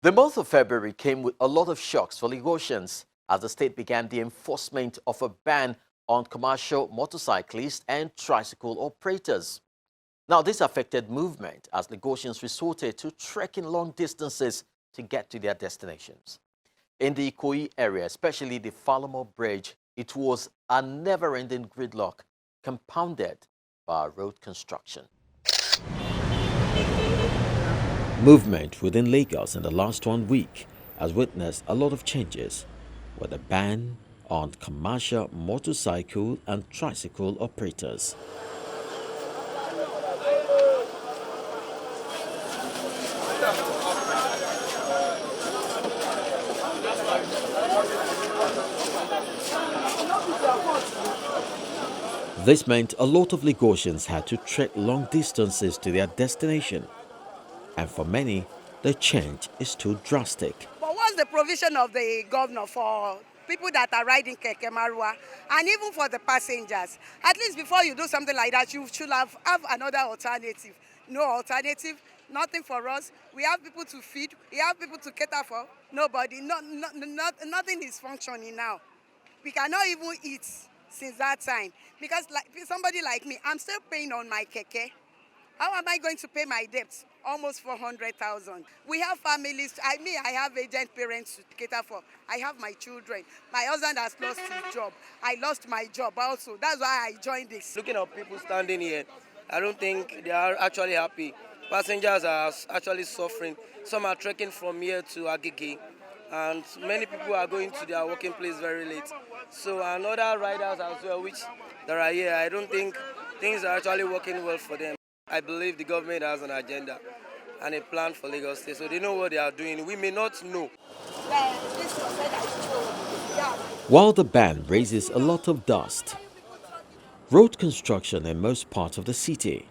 The month of February came with a lot of shocks for Lagosians as the state began the enforcement of a ban on commercial motorcyclists and tricycle operators. Now, this affected movement as Lagosians resorted to trekking long distances to get to their destinations. In the Ikoyi area, especially the Falomo bridge, it was a never-ending gridlock compounded by road construction. Movement within Lagos in the last 1 week has witnessed a lot of changes, with a ban on commercial motorcycle and tricycle operators. This meant a lot of Lagosians had to trek long distances to their destination. And for many, the change is too drastic. But what's the provision of the governor for people that are riding keke marwa and even for the passengers? At least before you do something like that, you should have another alternative. No alternative, nothing for us. We have people to feed, we have people to cater for. Nobody, nothing is functioning now. We cannot even eat since that time because like somebody like me, I'm still paying on my keke. How am I going to pay my debts? Almost 400,000. We have families. I have agent parents to cater for. I have my children. My husband has lost his job. I lost my job also. That's why I joined this. Looking at people standing here, I don't think they are actually happy. Passengers are actually suffering. Some are trekking from here to Agege, and many people are going to their working place very late. So and other riders as well, which there are here, I don't think things are actually working well for them. I believe the government has an agenda and a plan for Lagos State, so they know what they are doing. We may not know. While the ban raises a lot of dust, road construction in most parts of the city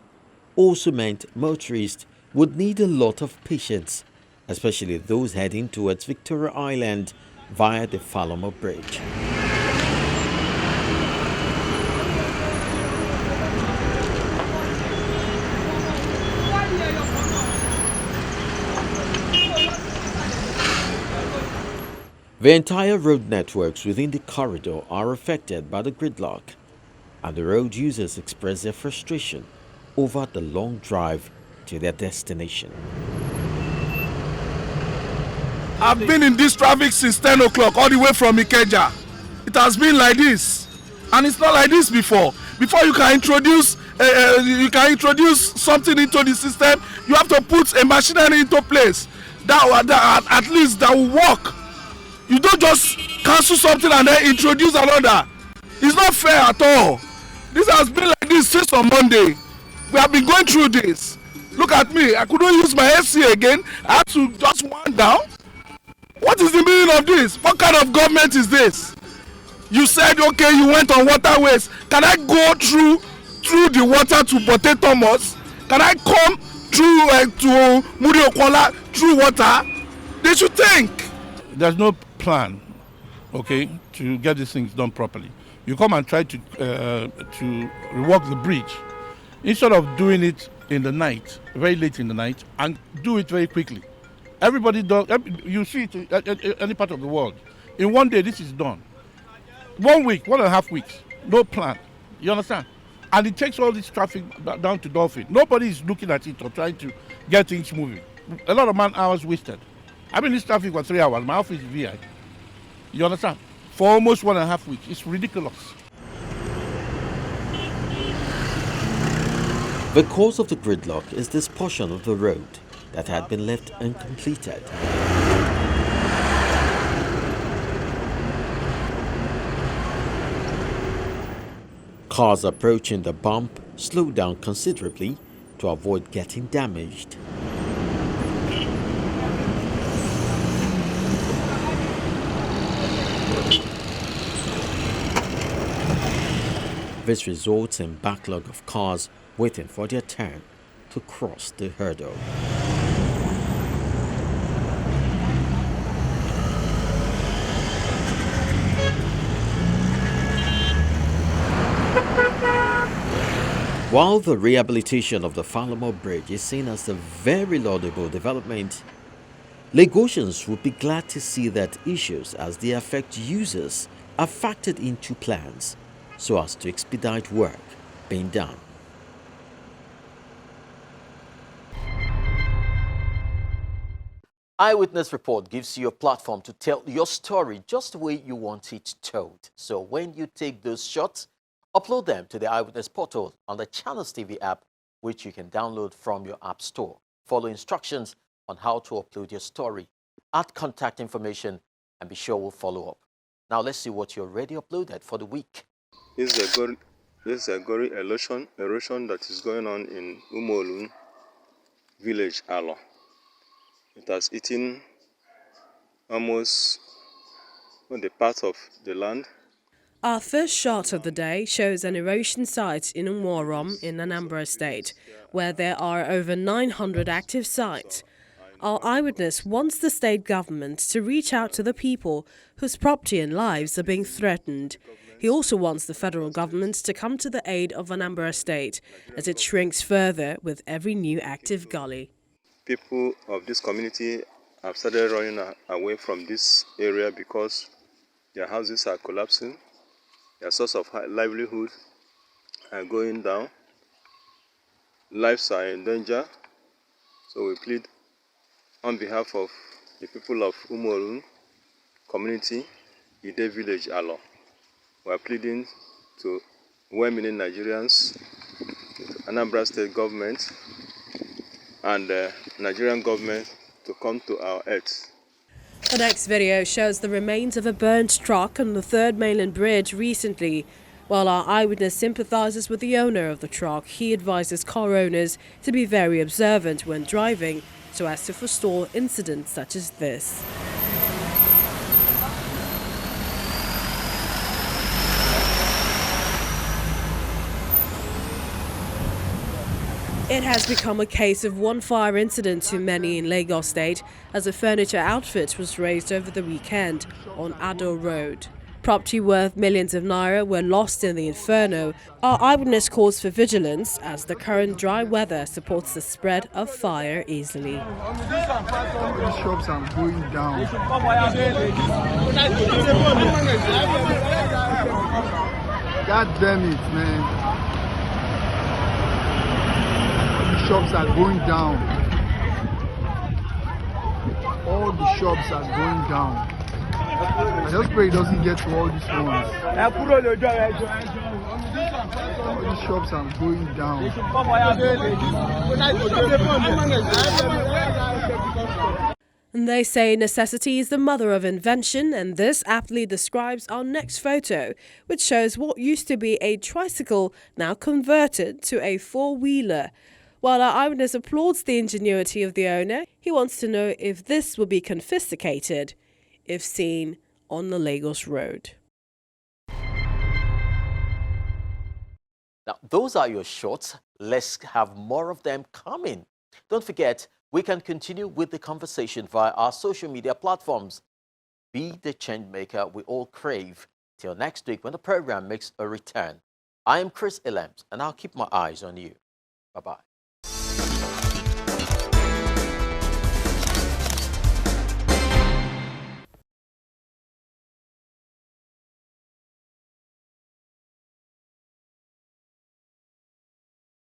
also meant motorists would need a lot of patience, especially those heading towards Victoria Island via the Falomo bridge. The entire road networks within the corridor are affected by the gridlock, and the road users express their frustration over the long drive to their destination. I've been in this traffic since 10 o'clock all the way from Ikeja. It has been like this, and it's not like this before. Before you can introduce something into the system, you have to put a machinery into place that at least that will work. You don't just cancel something and then introduce another. It's not fair at all. This has been like this since on Monday. We have been going through this. Look at me. I couldn't use my AC again. I had to just wind down. What is the meaning of this? What kind of government is this? You said, okay, you went on waterways. Can I go through the water to Bote Thomas? Can I come through to Muri through water? They should think. There's no plan, okay, to get these things done properly. You come and try to rework the bridge instead of doing it in the night, very late in the night, and do it very quickly. Everybody does. You see it in any part of the world. In one day, this is done. 1 week, 1.5 weeks, no plan. You understand? And it takes all this traffic down to Dolphin. Nobody is looking at it or trying to get things moving. A lot of man hours wasted. I've been in this traffic for 3 hours. My office is VI. You understand? For almost 1.5 weeks. It's ridiculous. The cause of the gridlock is this portion of the road that had been left uncompleted. Cars approaching the bump slow down considerably to avoid getting damaged. This results in backlog of cars waiting for their turn to cross the hurdle. While the rehabilitation of the Falomo bridge is seen as a very laudable development, Lagosians would be glad to see that issues as they affect users are factored into plans so as to expedite work being done. Eyewitness Report gives you a platform to tell your story just the way you want it told. So when you take those shots, upload them to the Eyewitness portal on the Channels TV app, which you can download from your app store. Follow instructions on how to upload your story. Add contact information and be sure we'll follow up. Now let's see what you already uploaded for the week. This is a gory erosion that is going on in Umuorom village, Alo. It has eaten almost the part of the land. Our first shot of the day shows an erosion site in Umuorom in Anambra State, where there are over 900 active sites. Our eyewitness wants the state government to reach out to the people whose property and lives are being threatened. He also wants the federal government to come to the aid of Anambra State as it shrinks further with every new active gully. People of this community have started running away from this area because their houses are collapsing, their source of livelihood are going down, lives are in danger. So we plead on behalf of the people of Umuorom community, Ide village, Alo. We are pleading to well-meaning Nigerians, Anambra State government, and the Nigerian government to come to our aid. The next video shows the remains of a burnt truck on the 3rd Mainland Bridge recently. While our eyewitness sympathizes with the owner of the truck, he advises car owners to be very observant when driving so as to forestall incidents such as this. It has become a case of one fire incident too many in Lagos State as a furniture outfit was razed over the weekend on Ado Road. Property worth millions of naira were lost in the inferno. Our eyewitness calls for vigilance as the current dry weather supports the spread of fire easily. The shops are going down. God damn it, man. The shops are going down. All the shops are going down. I just pray it doesn't get to all these ones. All the shops are going down. And they say necessity is the mother of invention, and this aptly describes our next photo, which shows what used to be a tricycle now converted to a four-wheeler. While our eyewitness applauds the ingenuity of the owner, he wants to know if this will be confiscated if seen on the Lagos road. Now, those are your shorts. Let's have more of them coming. Don't forget, we can continue with the conversation via our social media platforms. Be the change maker we all crave. Till next week when the program makes a return. I am Chris Elems, and I'll keep my eyes on you. Bye-bye.